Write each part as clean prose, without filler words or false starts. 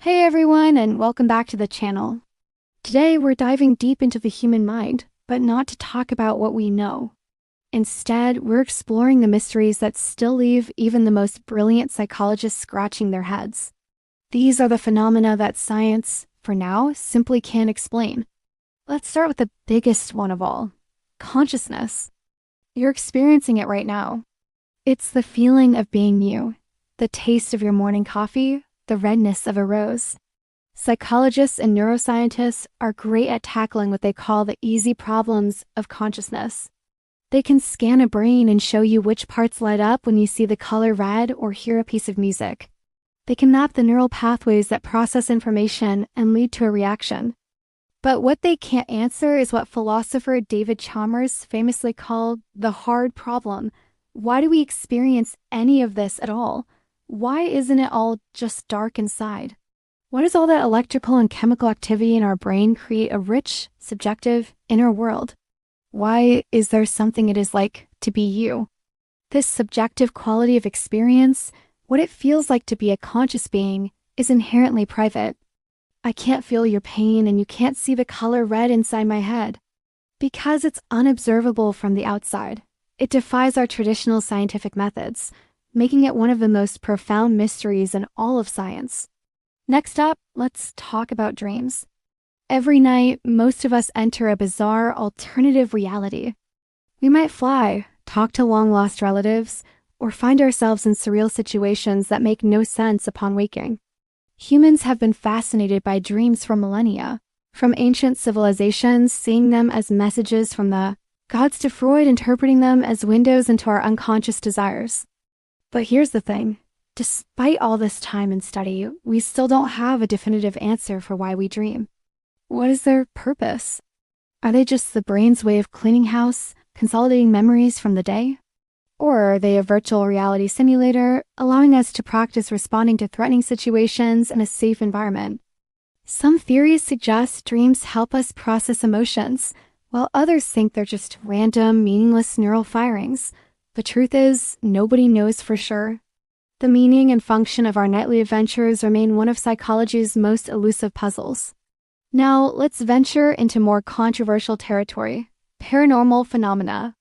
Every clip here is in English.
Hey everyone, and welcome back to the channel. Today we're diving deep into the human mind, but not to talk about what we know. Instead, we're exploring the mysteries that still leave even the most brilliant psychologists scratching their heads. These are the phenomena that science, for now, simply can't explain. Let's start with the biggest one of all: consciousness. You're experiencing it right now. It's the feeling of being you, the taste of your morning coffee, the redness of a rose. Psychologists and neuroscientists are great at tackling what they call the easy problems of consciousness. They can scan a brain and show you which parts light up when you see the color red or hear a piece of music. They can map the neural pathways that process information and lead to a reaction. But what they can't answer is what philosopher David Chalmers famously called the hard problem. Why do we experience any of this at all? Why isn't it all just dark inside? Why does all that electrical and chemical activity in our brain create a rich, subjective, inner world? Why is there something it is like to be you? This subjective quality of experience, what it feels like to be a conscious being, is inherently private. I can't feel your pain and you can't see the color red inside my head. Because it's unobservable from the outside, it defies our traditional scientific methods, making it one of the most profound mysteries in all of science. Next up, let's talk about dreams. Every night, most of us enter a bizarre alternative reality. We might fly, talk to long-lost relatives, or find ourselves in surreal situations that make no sense upon waking. Humans have been fascinated by dreams for millennia, from ancient civilizations seeing them as messages from the gods to Freud interpreting them as windows into our unconscious desires. But here's the thing. Despite all this time and study, we still don't have a definitive answer for why we dream. What is their purpose? Are they just the brain's way of cleaning house, consolidating memories from the day? Or are they a virtual reality simulator, allowing us to practice responding to threatening situations in a safe environment? Some theories suggest dreams help us process emotions, while others think they're just random, meaningless neural firings. The truth is, nobody knows for sure. The meaning and function of our nightly adventures remain one of psychology's most elusive puzzles. Now, let's venture into more controversial territory: paranormal phenomena.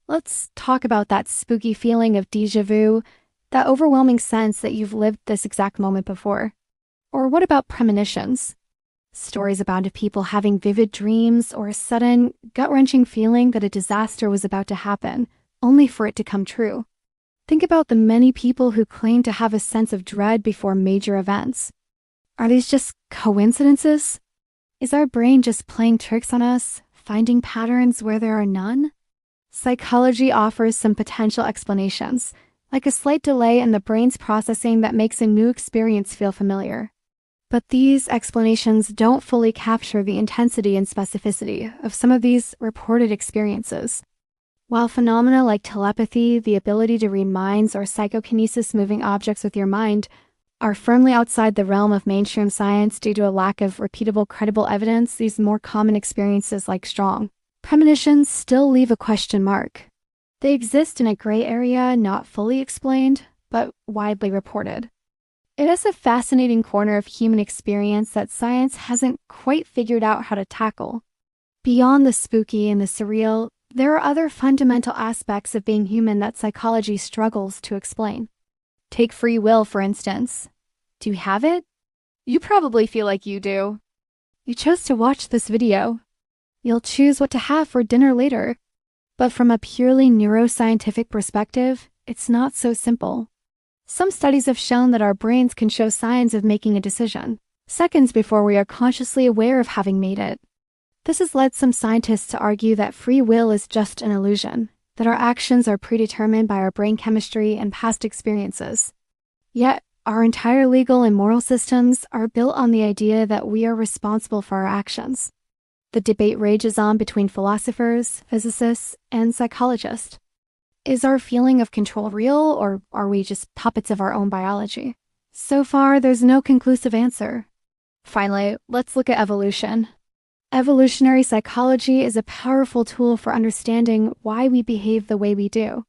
Let's talk about that spooky feeling of déjà vu, that overwhelming sense that you've lived this exact moment before. Or what about premonitions? Stories about people having vivid dreams or a sudden, gut-wrenching feeling that a disaster was about to happen, only for it to come true. Think about the many people who claim to have a sense of dread before major events. Are these just coincidences? Is our brain just playing tricks on us, finding patterns where there are none? Psychology offers some potential explanations, like a slight delay in the brain's processing that makes a new experience feel familiar. But these explanations don't fully capture the intensity and specificity of some of these reported experiences. While phenomena like telepathy, the ability to read minds, or psychokinesis, moving objects with your mind, are firmly outside the realm of mainstream science due to a lack of repeatable, credible evidence, these more common experiences like strong premonitions still leave a question mark. They exist in a gray area, not fully explained, but widely reported. It is a fascinating corner of human experience that science hasn't quite figured out how to tackle. Beyond the spooky and the surreal, there are other fundamental aspects of being human that psychology struggles to explain. Take free will, for instance. Do you have it? You probably feel like you do. You chose to watch this video. You'll choose what to have for dinner later. But from a purely neuroscientific perspective, it's not so simple. Some studies have shown that our brains can show signs of making a decision, seconds before we are consciously aware of having made it. This has led some scientists to argue that free will is just an illusion, that our actions are predetermined by our brain chemistry and past experiences. Yet, our entire legal and moral systems are built on the idea that we are responsible for our actions. The debate rages on between philosophers, physicists, and psychologists. Is our feeling of control real, or are we just puppets of our own biology? So far, there's no conclusive answer. Finally, let's look at evolution. Evolutionary psychology is a powerful tool for understanding why we behave the way we do.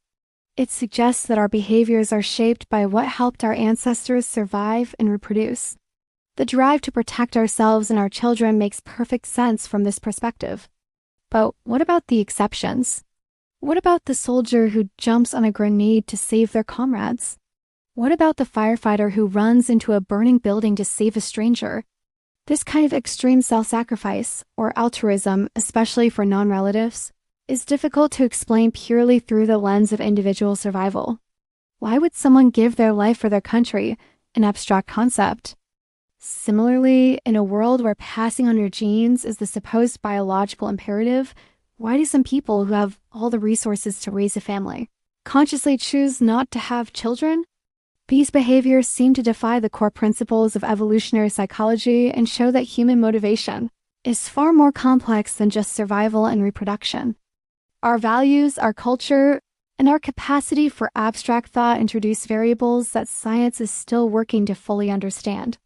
It suggests that our behaviors are shaped by what helped our ancestors survive and reproduce. The drive to protect ourselves and our children makes perfect sense from this perspective. But what about the exceptions? What about the soldier who jumps on a grenade to save their comrades? What about the firefighter who runs into a burning building to save a stranger? This kind of extreme self-sacrifice, or altruism, especially for non-relatives, is difficult to explain purely through the lens of individual survival. Why would someone give their life for their country, an abstract concept? Similarly, in a world where passing on your genes is the supposed biological imperative, why do some people who have all the resources to raise a family consciously choose not to have children? These behaviors seem to defy the core principles of evolutionary psychology and show that human motivation is far more complex than just survival and reproduction. Our values, our culture, and our capacity for abstract thought introduce variables that science is still working to fully understand.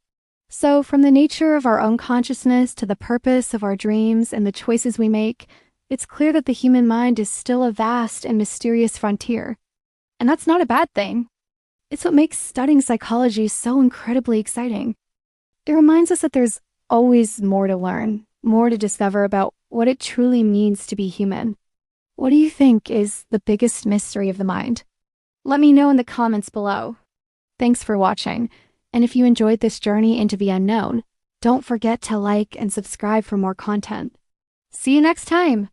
So, from the nature of our own consciousness to the purpose of our dreams and the choices we make, it's clear that the human mind is still a vast and mysterious frontier. And that's not a bad thing. It's what makes studying psychology so incredibly exciting. It reminds us that there's always more to learn, more to discover about what it truly means to be human. What do you think is the biggest mystery of the mind? Let me know in the comments below. Thanks for watching, and if you enjoyed this journey into the unknown, don't forget to like and subscribe for more content. See you next time!